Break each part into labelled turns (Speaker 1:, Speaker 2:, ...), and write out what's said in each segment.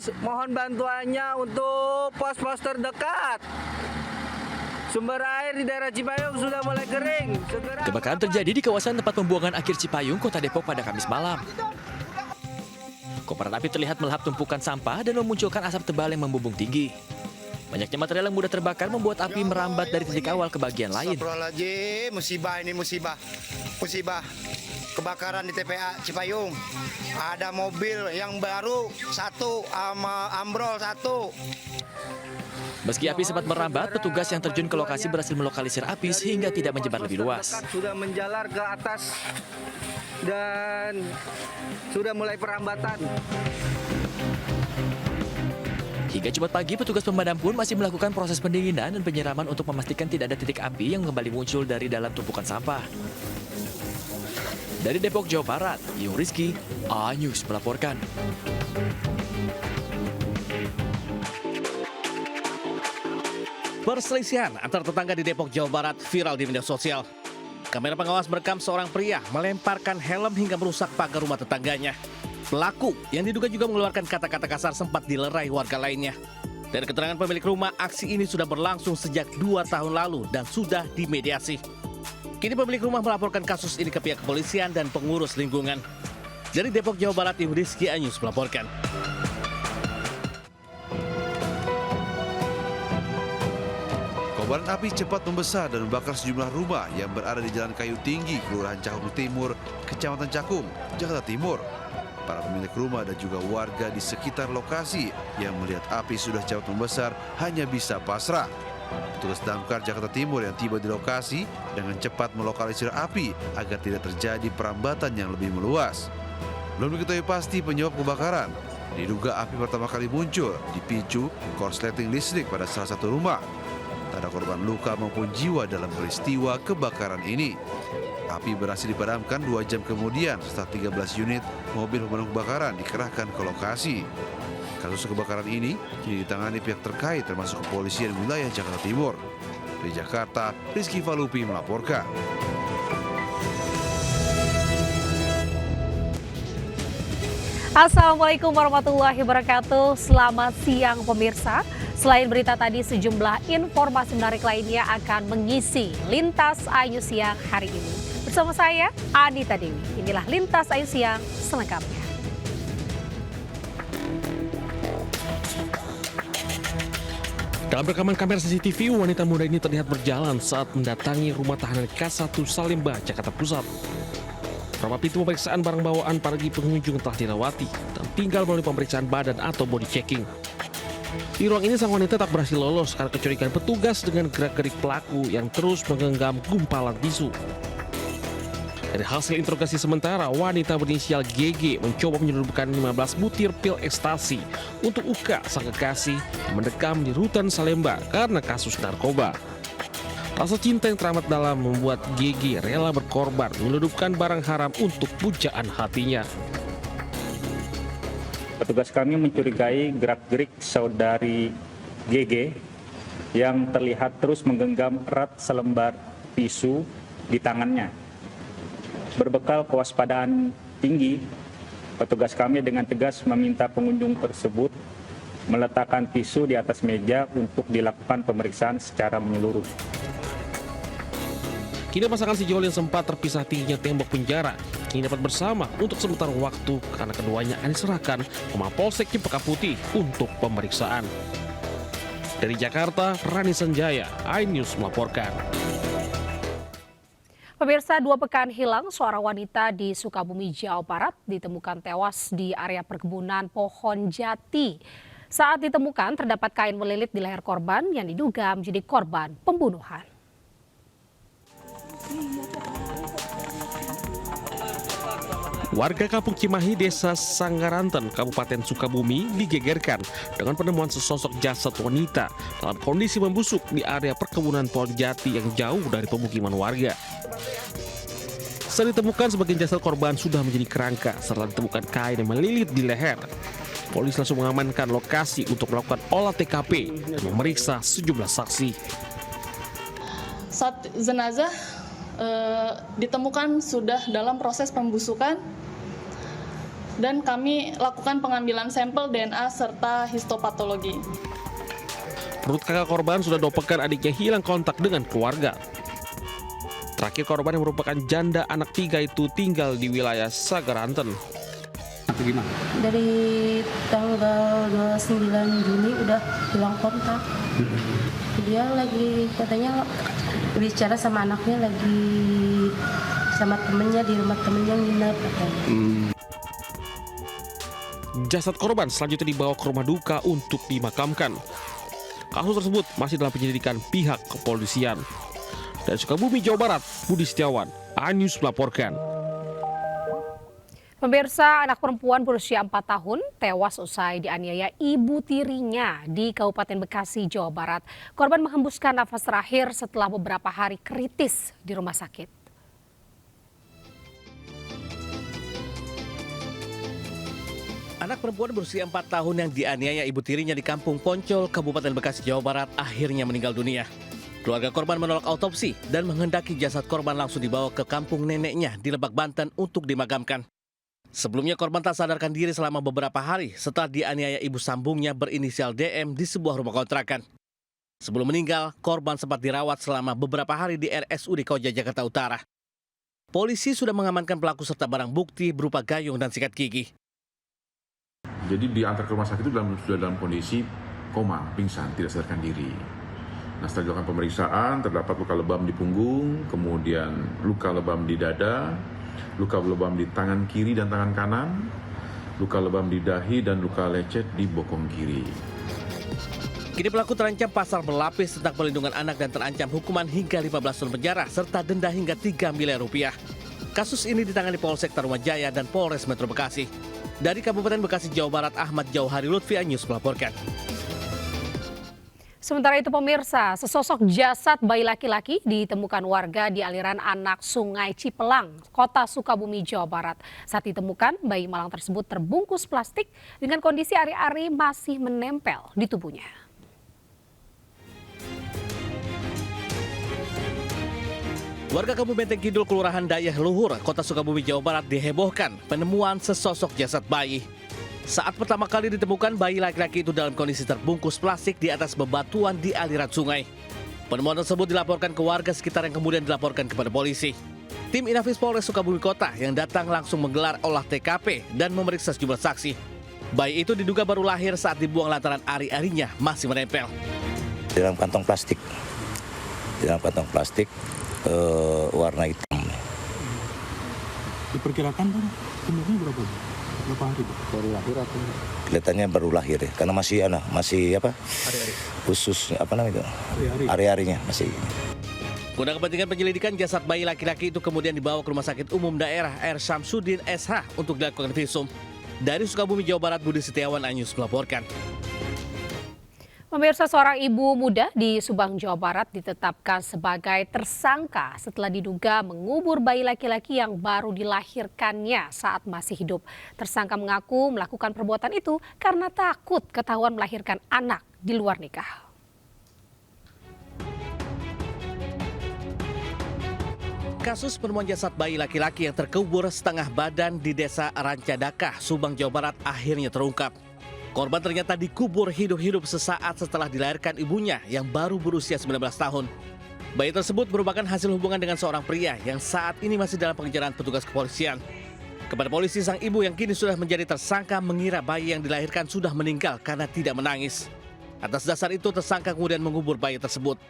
Speaker 1: petugas mohon bantuannya untuk pos-pos terdekat. Sumber air di daerah Cipayung sudah mulai kering.
Speaker 2: Kebakaran terjadi di kawasan tempat pembuangan akhir Cipayung, Kota Depok pada Kamis malam. Kobaran api terlihat melahap tumpukan sampah dan memunculkan asap tebal yang membumbung tinggi. Banyaknya material yang mudah terbakar membuat api merambat dari titik awal ke bagian lain.
Speaker 3: Astagfirullahaladzim, musibah ini musibah. Kebakaran di TPA Cipayung. Ada mobil yang baru satu, sama ambrol satu.
Speaker 2: Meski api sempat merambat, petugas yang terjun ke lokasi berhasil melokalisir api sehingga tidak menyebar lebih luas.
Speaker 1: Sudah menjalar ke atas dan sudah mulai perambatan.
Speaker 2: Hingga Jumat pagi, petugas pemadam pun masih melakukan proses pendinginan dan penyiraman untuk memastikan tidak ada titik api yang kembali muncul dari dalam tumpukan sampah. Dari Depok, Jawa Barat, Yung Rizky, A-News melaporkan.
Speaker 4: Perselisihan antar tetangga di Depok, Jawa Barat viral di media sosial. Kamera pengawas merekam seorang pria melemparkan helm hingga merusak pagar rumah tetangganya. Pelaku yang diduga juga mengeluarkan kata-kata kasar sempat dilerai warga lainnya. Dari keterangan pemilik rumah, aksi ini sudah berlangsung sejak 2 tahun lalu dan sudah dimediasi. Kini pemilik rumah melaporkan kasus ini ke pihak kepolisian dan pengurus lingkungan. Dari Depok, Jawa Barat, Yung Rizky, A-News melaporkan.
Speaker 5: Kobaran api cepat membesar dan membakar sejumlah rumah yang berada di Jalan Kayu Tinggi, Kelurahan Cakung Timur, Kecamatan Cakung, Jakarta Timur. Para pemilik rumah dan juga warga di sekitar lokasi yang melihat api sudah cepat membesar hanya bisa pasrah. Petugas damkar Jakarta Timur yang tiba di lokasi dengan cepat melokalisir api agar tidak terjadi perambatan yang lebih meluas. Belum diketahui pasti penyebab kebakaran. Diduga api pertama kali muncul dipicu korsleting listrik pada salah satu rumah. Tak ada korban luka maupun jiwa dalam peristiwa kebakaran ini. Api berhasil dipadamkan 2 jam kemudian setelah 13 unit mobil pemadam kebakaran dikerahkan ke lokasi. Kasus kebakaran ini kini ditangani pihak terkait termasuk kepolisian wilayah Jakarta Timur. Dari Jakarta, Rizky Falupi melaporkan.
Speaker 6: Assalamualaikum warahmatullahi wabarakatuh. Selamat siang pemirsa. Selain berita tadi, sejumlah informasi menarik lainnya akan mengisi Lintas Ayu Siang hari ini. Bersama saya, Anita Dewi. Inilah Lintas Ayu Siang selengkapnya.
Speaker 4: Dalam rekaman kamera CCTV, wanita muda ini terlihat berjalan saat mendatangi rumah tahanan K1 Salemba, Jakarta Pusat. Beberapa pintu pemeriksaan barang bawaan para pengunjung telah dilewati dan tinggal melalui pemeriksaan badan atau body checking. Di ruang ini sang wanita tak berhasil lolos karena kecurigaan petugas dengan gerak-gerik pelaku yang terus menggenggam gumpalan tisu. Dari hasil interogasi sementara, wanita berinisial GG mencoba menyelundupkan 15 butir pil ekstasi untuk Uka, sang kekasih yang mendekam di rutan Salemba karena kasus narkoba. Rasa cinta yang teramat dalam membuat GG rela berkorban menyelundupkan barang haram untuk pujaan hatinya.
Speaker 7: Petugas kami mencurigai gerak-gerik saudari GG yang terlihat terus menggenggam erat selembar tisu di tangannya. Berbekal kewaspadaan tinggi, petugas kami dengan tegas meminta pengunjung tersebut meletakkan tisu di atas meja untuk dilakukan pemeriksaan secara menyeluruh.
Speaker 4: Kini pasangan sejoli yang sempat terpisah tingginya tembok penjara kini dapat bersama untuk sementara waktu karena keduanya akan diserahkan ke Mapolsek Cempaka Putih untuk pemeriksaan. Dari Jakarta, Rani Sanjaya, iNews melaporkan.
Speaker 6: Pemirsa, 2 pekan hilang, seorang wanita di Sukabumi, Jawa Barat ditemukan tewas di area perkebunan pohon jati. Saat ditemukan, terdapat kain melilit di leher korban yang diduga menjadi korban pembunuhan.
Speaker 4: Warga Kampung Cimahi, Desa Sanggaranten, Kabupaten Sukabumi digegerkan dengan penemuan sesosok jasad wanita dalam kondisi membusuk di area perkebunan pohon jati yang jauh dari pemukiman warga. Setelah ditemukan, sebagian jasad korban sudah menjadi kerangka serta ditemukan kain yang melilit di leher. Polisi langsung mengamankan lokasi untuk melakukan olah TKP dan memeriksa sejumlah saksi.
Speaker 8: Saat jenazah ditemukan sudah dalam proses pembusukan dan kami lakukan pengambilan sampel DNA serta histopatologi.
Speaker 4: Menurut kakak korban, sudah 2 pekan adiknya hilang kontak dengan keluarga. Terakhir korban yang merupakan janda anak 3 itu tinggal di wilayah Sagaranten.
Speaker 9: Dari tanggal 29 Juni udah hilang kontak. Dia lagi katanya bicara sama anaknya, lagi sama temennya di rumah temennya nginep katanya.
Speaker 4: Jasad korban selanjutnya dibawa ke rumah duka untuk dimakamkan. Kasus tersebut masih dalam penyelidikan pihak kepolisian. Dari Sukabumi, Jawa Barat, Budi Setiawan, iNews melaporkan.
Speaker 6: Pemirsa, anak perempuan berusia 4 tahun tewas usai dianiaya ibu tirinya di Kabupaten Bekasi, Jawa Barat. Korban menghembuskan nafas terakhir setelah beberapa hari kritis di rumah sakit.
Speaker 10: Anak perempuan berusia 4 tahun yang dianiaya ibu tirinya di Kampung Poncol, Kabupaten Bekasi, Jawa Barat akhirnya meninggal dunia. Keluarga korban menolak autopsi dan menghendaki jasad korban langsung dibawa ke kampung neneknya di Lebak, Banten untuk dimakamkan. Sebelumnya korban tak sadarkan diri selama beberapa hari setelah dianiaya ibu sambungnya berinisial DM di sebuah rumah kontrakan. Sebelum meninggal, korban sempat dirawat selama beberapa hari di RSUD Koja, Jakarta Utara. Polisi sudah mengamankan pelaku serta barang bukti berupa gayung dan sikat gigi.
Speaker 11: Jadi diantar ke rumah sakit itu sudah dalam kondisi koma, pingsan, tidak sadarkan diri. Nah, setelah dilakukan pemeriksaan, terdapat luka lebam di punggung, kemudian luka lebam di dada, luka lebam di tangan kiri dan tangan kanan, luka lebam di dahi, dan luka lecet di bokong kiri.
Speaker 10: Kini pelaku terancam pasal berlapis tentang perlindungan anak dan terancam hukuman hingga 15 tahun penjara serta denda hingga 3 miliar rupiah. Kasus ini ditangani Polsek Tarumajaya dan Polres Metro Bekasi. Dari Kabupaten Bekasi, Jawa Barat, Ahmad Jauhari Lutfi, iNews melaporkan.
Speaker 6: Sementara itu pemirsa, sesosok jasad bayi laki-laki ditemukan warga di aliran anak Sungai Cipelang, Kota Sukabumi, Jawa Barat. Saat ditemukan, bayi malang tersebut terbungkus plastik dengan kondisi ari-ari masih menempel di tubuhnya.
Speaker 10: Warga Kabupaten Benteng Kidul, Kelurahan Dayah Luhur, Kota Sukabumi, Jawa Barat dihebohkan penemuan sesosok jasad bayi. Saat pertama kali ditemukan, bayi laki-laki itu dalam kondisi terbungkus plastik di atas bebatuan di aliran sungai. Penemuan tersebut dilaporkan ke warga sekitar yang kemudian dilaporkan kepada polisi. Tim Inafis Polres Sukabumi Kota yang datang langsung menggelar olah TKP dan memeriksa sejumlah saksi. Bayi itu diduga baru lahir saat dibuang lantaran ari-arinya masih menempel.
Speaker 12: Dalam kantong plastik. Warna hitam.
Speaker 13: Diperkirakan kan umurnya berapa hari? Baru lahir atau?
Speaker 12: Kelihatannya baru lahir ya, karena masih khusus ari-arinya masih.
Speaker 10: Guna kepentingan penyelidikan, jasad bayi laki-laki itu kemudian dibawa ke Rumah Sakit Umum Daerah R. Syamsuddin SH untuk dilakukan visum. Dari Sukabumi, Jawa Barat, Budi Setiawan, iNews melaporkan.
Speaker 6: Pemirsa, seorang ibu muda di Subang, Jawa Barat ditetapkan sebagai tersangka setelah diduga mengubur bayi laki-laki yang baru dilahirkannya saat masih hidup. Tersangka mengaku melakukan perbuatan itu karena takut ketahuan melahirkan anak di luar nikah.
Speaker 10: Kasus penemuan jasad bayi laki-laki yang terkubur setengah badan di Desa Rancadakah, Subang, Jawa Barat akhirnya terungkap. Korban ternyata dikubur hidup-hidup sesaat setelah dilahirkan ibunya yang baru berusia 19 tahun. Bayi tersebut merupakan hasil hubungan dengan seorang pria yang saat ini masih dalam pengejaran petugas kepolisian. Kepada polisi, sang ibu yang kini sudah menjadi tersangka mengira bayi yang dilahirkan sudah meninggal karena tidak menangis. Atas dasar itu, tersangka kemudian mengubur bayi tersebut.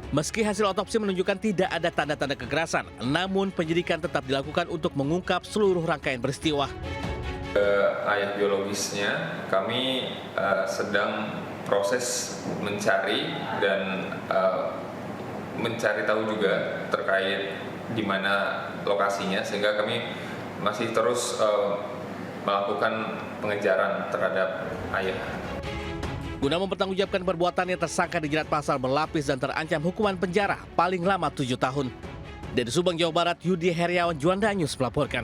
Speaker 10: Meski hasil otopsi menunjukkan tidak ada tanda-tanda kekerasan, namun penyidikan tetap dilakukan untuk mengungkap seluruh rangkaian peristiwa.
Speaker 14: Ayah biologisnya kami sedang proses mencari dan mencari tahu juga terkait di mana lokasinya, sehingga kami masih terus melakukan pengejaran terhadap ayah.
Speaker 10: Guna mempertanggungjawabkan perbuatannya, tersangka dijerat pasal berlapis dan terancam hukuman penjara paling lama 7 tahun. Dari Subang, Jawa Barat, Yudi Heriawan Juanda, iNews melaporkan.